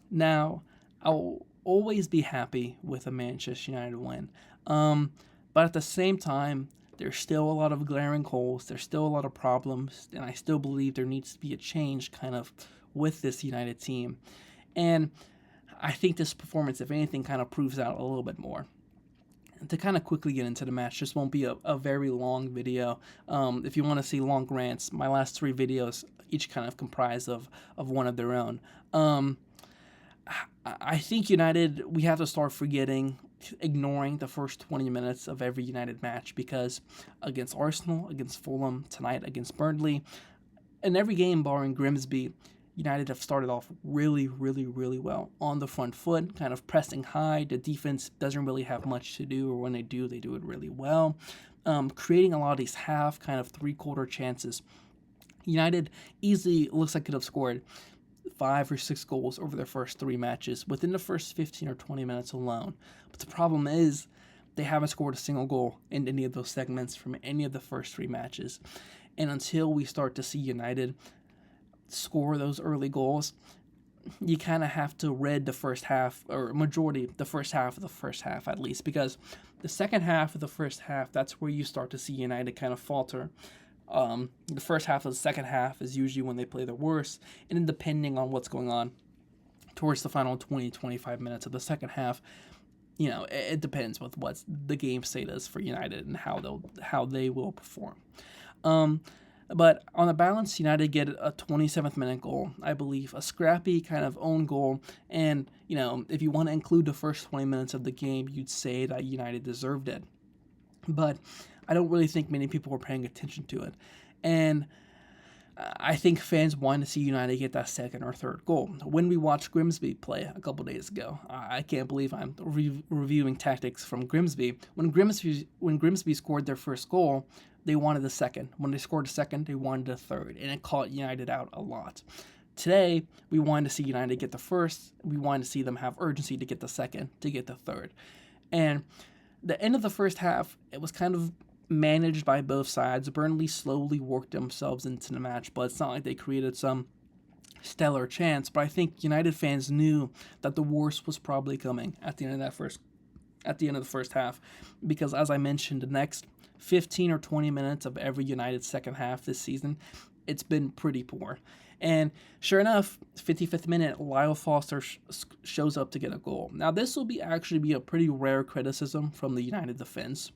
Now, I'll always be happy with a Manchester United win. Um, but at the same time, there's still a lot of glaring holes. There's still a lot of problems, and I still believe there needs to be a change kind of with this United team. And I think this performance, if anything, kind of proves out a little bit more. To kind of quickly get into the match, this won't be a very long video. If you want to see long rants, my last three videos each kind of comprise of one of their own. Um, I think United, we have to start ignoring the first 20 minutes of every United match because against Arsenal, against Fulham, tonight against Burnley, in every game barring Grimsby, United have started off really, really, really well on the front foot, kind of pressing high. The defense doesn't really have much to do, or when they do it really well. Creating a lot of these half, kind of three-quarter chances. United easily looks like could have scored 5 or 6 goals over their first three matches within the first 15 or 20 minutes alone. But the problem is they haven't scored a single goal in any of those segments from any of the first three matches. And until we start to see United score those early goals, you kind of have to rid the first half, or majority, the first half of the first half at least, because the second half of the first half, that's where you start to see United kind of falter. The first half of the second half is usually when they play their worst, and then depending on what's going on towards the final 20-25 minutes of the second half, it depends with what the game state is for United and how they will perform. Um, but on the balance, United get a 27th minute goal, I believe, a scrappy kind of own goal. And, if you want to include the first 20 minutes of the game, you'd say that United deserved it. But I don't really think many people were paying attention to it. And I think fans wanted to see United get that second or third goal. When we watched Grimsby play a couple days ago, I can't believe I'm reviewing tactics from Grimsby. When Grimsby scored their first goal, they wanted the second. When they scored a second, they wanted a third, and it caught United out a lot. Today, we wanted to see United get the first. We wanted to see them have urgency to get the second, to get the third. And the end of the first half, it was kind of managed by both sides. Burnley slowly worked themselves into the match, but it's not like they created some stellar chance. But I think United fans knew that the worst was probably coming at the end of the first half, because as I mentioned, the next 15 or 20 minutes of every United second half this season, it's been pretty poor. And sure enough, 55th minute, Lyle Foster shows up to get a goal. Now, this will actually be a pretty rare criticism from the United defense.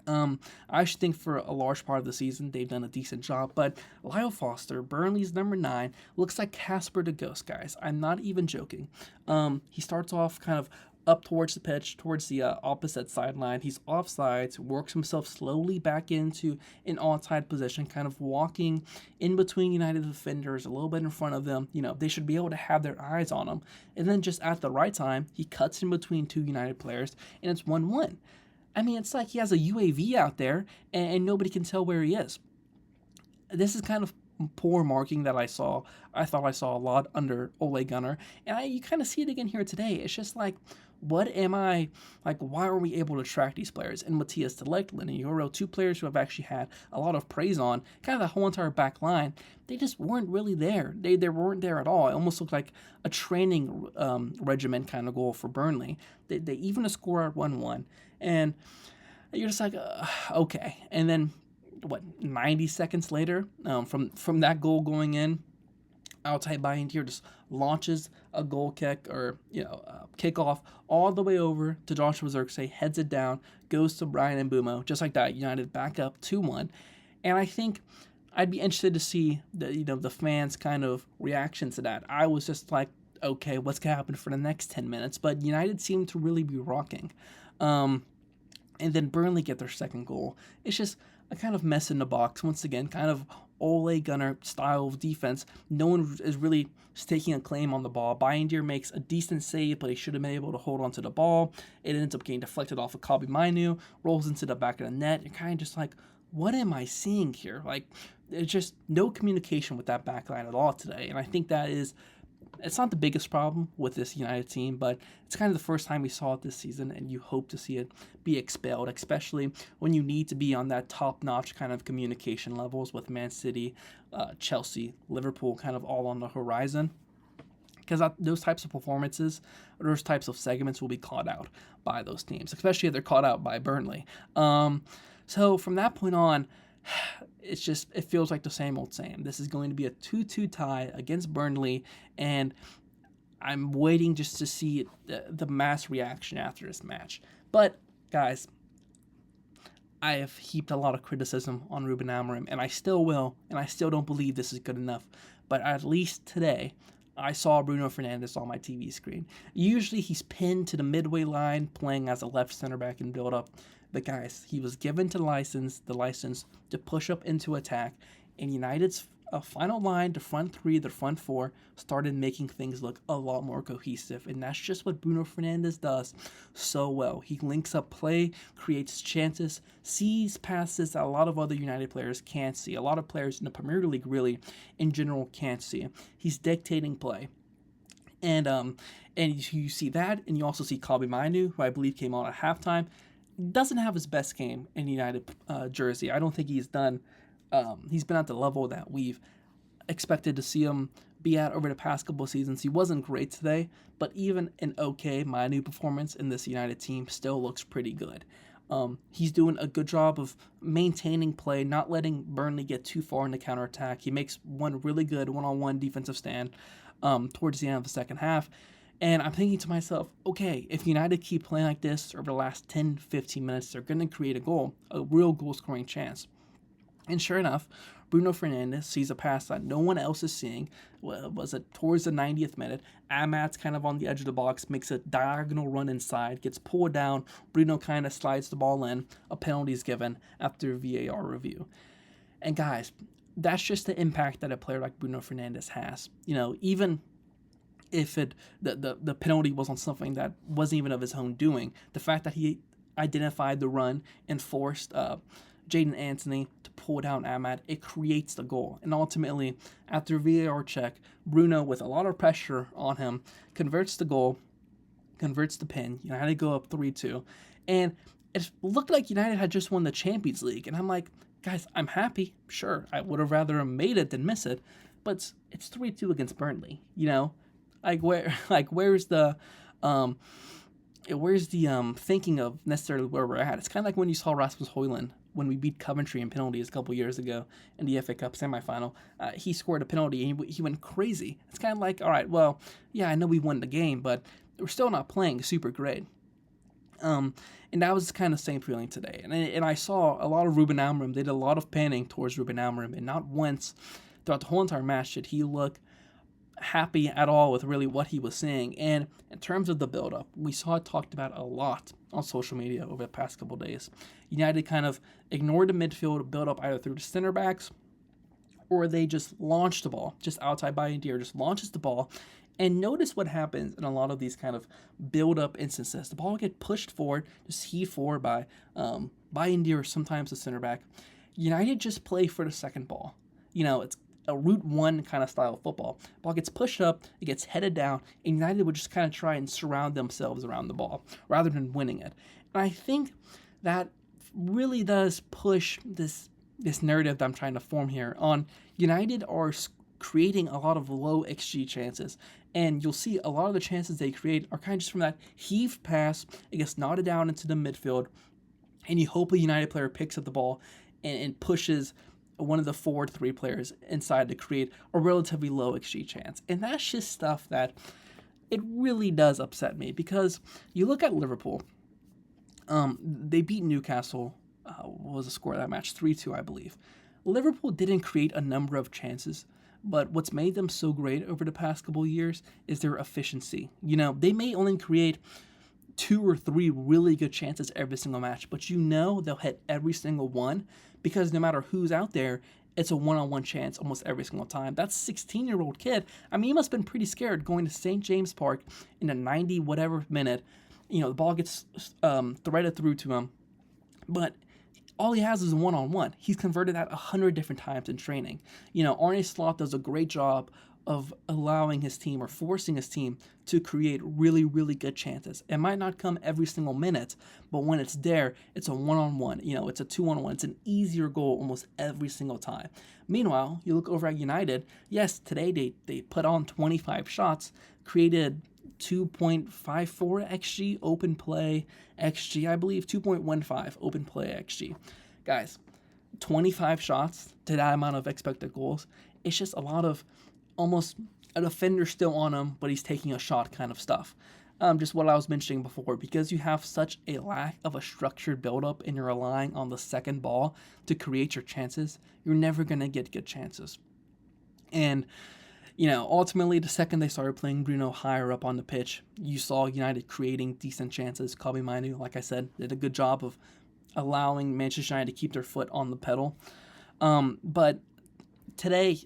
I actually think for a large part of the season, they've done a decent job. But Lyle Foster, Burnley's number 9, looks like Casper the Ghost, guys. I'm not even joking. He starts off kind of up towards the pitch, towards the opposite sideline. He's offsides, works himself slowly back into an onside position, kind of walking in between United defenders, a little bit in front of them. They should be able to have their eyes on him. And then just at the right time, he cuts in between two United players, and it's 1-1. I mean, it's like he has a UAV out there, and nobody can tell where he is. This is kind of poor marking that I saw. I thought I saw a lot under Ole Gunnar, and you kind of see it again here today. It's just like, why are we able to track these players? And Matthias de Ligt, Lennon Euro, two players who have actually had a lot of praise on, kind of the whole entire back line, they just weren't really there. They weren't there at all. It almost looked like a training regimen kind of goal for Burnley. They even a score at 1-1. And you're just like, okay. And then, 90 seconds later, from that goal going in, Altay Bayindir just launches a goal kick or kickoff all the way over to Joshua Zirkzee, heads it down, goes to Brian Mbumo, just like that. United back up 2-1, and I think I'd be interested to see the fans' kind of reaction to that. I was just like, okay, what's gonna happen for the next 10 minutes? But United seemed to really be rocking. And then Burnley get their second goal. It's just a kind of mess in the box. Once again, kind of Ole Gunnar style of defense. No one is really staking a claim on the ball. Bayindir makes a decent save, but he should have been able to hold on to the ball. It ends up getting deflected off of Kobbie Mainoo, rolls into the back of the net. You're kind of just like, what am I seeing here? Like, there's just no communication with that back line at all today. And I think it's not the biggest problem with this United team, but it's kind of the first time we saw it this season, and you hope to see it be expelled, especially when you need to be on that top-notch kind of communication levels with Man City, Chelsea, Liverpool kind of all on the horizon. because those types of performances, or those types of segments will be caught out by those teams, especially if they're caught out by Burnley. So from that point on, it feels like the same old same. This is going to be a 2-2 tie against Burnley, and I'm waiting just to see the mass reaction after this match. But guys, I have heaped a lot of criticism on Ruben Amorim, and I still will, and I still don't believe this is good enough. But at least today, I saw Bruno Fernandes on my TV screen. Usually he's pinned to the midway line, playing as a left center back in build-up. But guys, he was given the license to push up into attack, and United's final line, the front three, the front four, started making things look a lot more cohesive. And that's just what Bruno Fernandes does so well. He links up play, creates chances, sees passes that a lot of other United players can't see. A lot of players in the Premier League, really, in general, can't see. He's dictating play. And you see that, and you also see Kobbie Mainoo, who I believe came on at halftime. Doesn't have his best game in United jersey. I don't think he's done. He's been at the level that we've expected to see him be at over the past couple of seasons. He wasn't great today, but even an okay Mainoo performance in this United team still looks pretty good. He's doing a good job of maintaining play, not letting Burnley get too far in the counterattack. He makes one really good one-on-one defensive stand towards the end of the second half. And I'm thinking to myself, okay, if United keep playing like this over the last 10, 15 minutes, they're going to create a real goal-scoring chance. And sure enough, Bruno Fernandes sees a pass that no one else is seeing. Was it towards the 90th minute? Amat's kind of on the edge of the box, makes a diagonal run inside, gets pulled down. Bruno kind of slides the ball in. A penalty is given after VAR review. And guys, that's just the impact that a player like Bruno Fernandes has. Even if the penalty was on something that wasn't even of his own doing, the fact that he identified the run and forced Jadon Anthony to pull down Amat, it creates the goal. And ultimately, after VAR check, Bruno, with a lot of pressure on him, converts the goal, converts the pin. United go up 3-2. And it looked like United had just won the Champions League. And I'm like, guys, I'm happy. Sure, I would have rather made it than miss it. But it's 3-2 against Burnley, where's the thinking of necessarily where we're at? It's kind of like when you saw Rasmus Højlund when we beat Coventry in penalties a couple years ago in the FA Cup semifinal. He scored a penalty and he went crazy. It's kind of like, all right, well, yeah, I know we won the game, but we're still not playing super great. And that was kind of the same feeling today. And I saw a lot of Ruben Amorim. They did a lot of panning towards Ruben Amorim, and not once throughout the whole entire match did he look happy at all with really what he was seeing. And in terms of the build-up, we saw it talked about a lot on social media over the past couple days. United kind of ignored the midfield build-up either through the center backs, or they just launched the ball, just outside Bayindir, just launches the ball. And notice what happens in a lot of these kind of build-up instances. The ball will get pushed forward, just heaved forward by Bayindir or sometimes the center back. United just play for the second ball. It's a route one kind of style of football. Ball gets pushed up, it gets headed down, and United would just kind of try and surround themselves around the ball rather than winning it. And I think that really does push this narrative that I'm trying to form here on United are creating a lot of low XG chances. And you'll see a lot of the chances they create are kind of just from that heaved pass. It gets knotted down into the midfield, and you hope a United player picks up the ball and pushes one of the forward three players inside to create a relatively low XG chance. And that's just stuff that it really does upset me, because you look at Liverpool. They beat Newcastle. What was the score of that match? 3-2, I believe. Liverpool didn't create a number of chances, but what's made them so great over the past couple of years is their efficiency. They may only create 2 or 3 really good chances every single match, but they'll hit every single one, because no matter who's out there, it's a one-on-one chance almost every single time. That 16-year-old kid, he must have been pretty scared going to St. James Park in a 90-whatever minute. The ball gets threaded through to him, but all he has is one-on-one. He's converted that 100 different times in training. Arne Slot does a great job of allowing his team or forcing his team to create really, really good chances. It might not come every single minute, but when it's there, it's a one-on-one. It's a two-on-one. It's an easier goal almost every single time. Meanwhile, you look over at United. Yes, today they put on 25 shots, created 2.54 XG open play XG, I believe 2.15 open play XG. Guys, 25 shots to that amount of expected goals. It's just a lot of almost a defender still on him, but he's taking a shot kind of stuff. Just what I was mentioning before, because you have such a lack of a structured build-up and you're relying on the second ball to create your chances, you're never going to get good chances. And, ultimately, the second they started playing Bruno higher up on the pitch, you saw United creating decent chances. Kobe Mainu, like I said, did a good job of allowing Manchester United to keep their foot on the pedal. But today,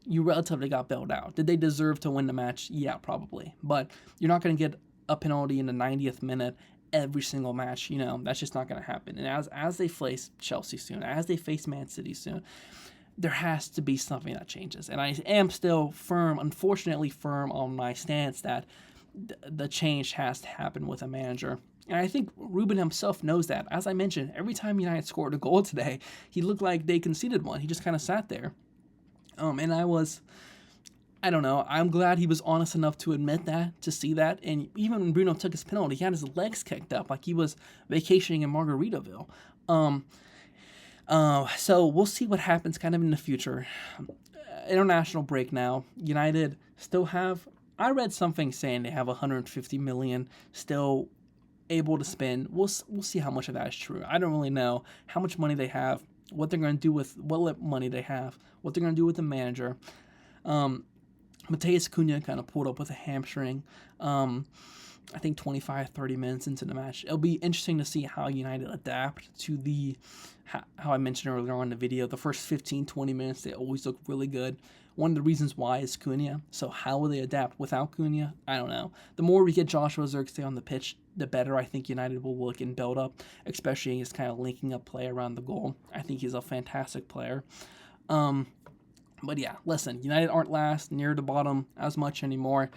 you relatively got bailed out. Did they deserve to win the match? Yeah, probably. But you're not going to get a penalty in the 90th minute every single match. That's just not going to happen. And as they face Chelsea soon, as they face Man City soon, there has to be something that changes. And I am still unfortunately firm on my stance that the change has to happen with a manager. And I think Ruben himself knows that. As I mentioned, every time United scored a goal today, he looked like they conceded one. He just kind of sat there. And I don't know, I'm glad he was honest enough to admit that, to see that. And even when Bruno took his penalty, he had his legs kicked up like he was vacationing in Margaritaville. So we'll see what happens kind of in the future. International break now. United still have, I read something saying they have 150 million still able to spend. We'll see how much of that is true. I don't really know how much money they have, what they're going to do with what money they have, what they're going to do with the manager. Mateus Cunha kind of pulled up with a hamstring. I think 25, 30 minutes into the match. It'll be interesting to see how United adapt to how I mentioned earlier on in the video, the first 15, 20 minutes, they always look really good. One of the reasons why is Cunha. So how will they adapt without Cunha? I don't know. The more we get Joshua Zirkzee on the pitch, the better I think United will look and build up, especially his kind of linking up play around the goal. I think he's a fantastic player. But yeah, listen, United aren't last near the bottom as much anymore.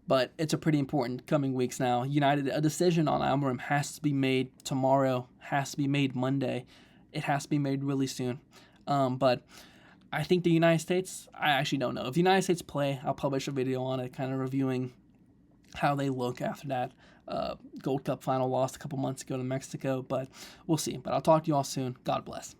But it's a pretty important coming weeks now. United, a decision on Almiron has to be made tomorrow, has to be made Monday. It has to be made really soon. But I think the United States, I actually don't know. If the United States play, I'll publish a video on it kind of reviewing how they look after that Gold Cup final loss a couple months ago to Mexico. But we'll see. But I'll talk to you all soon. God bless.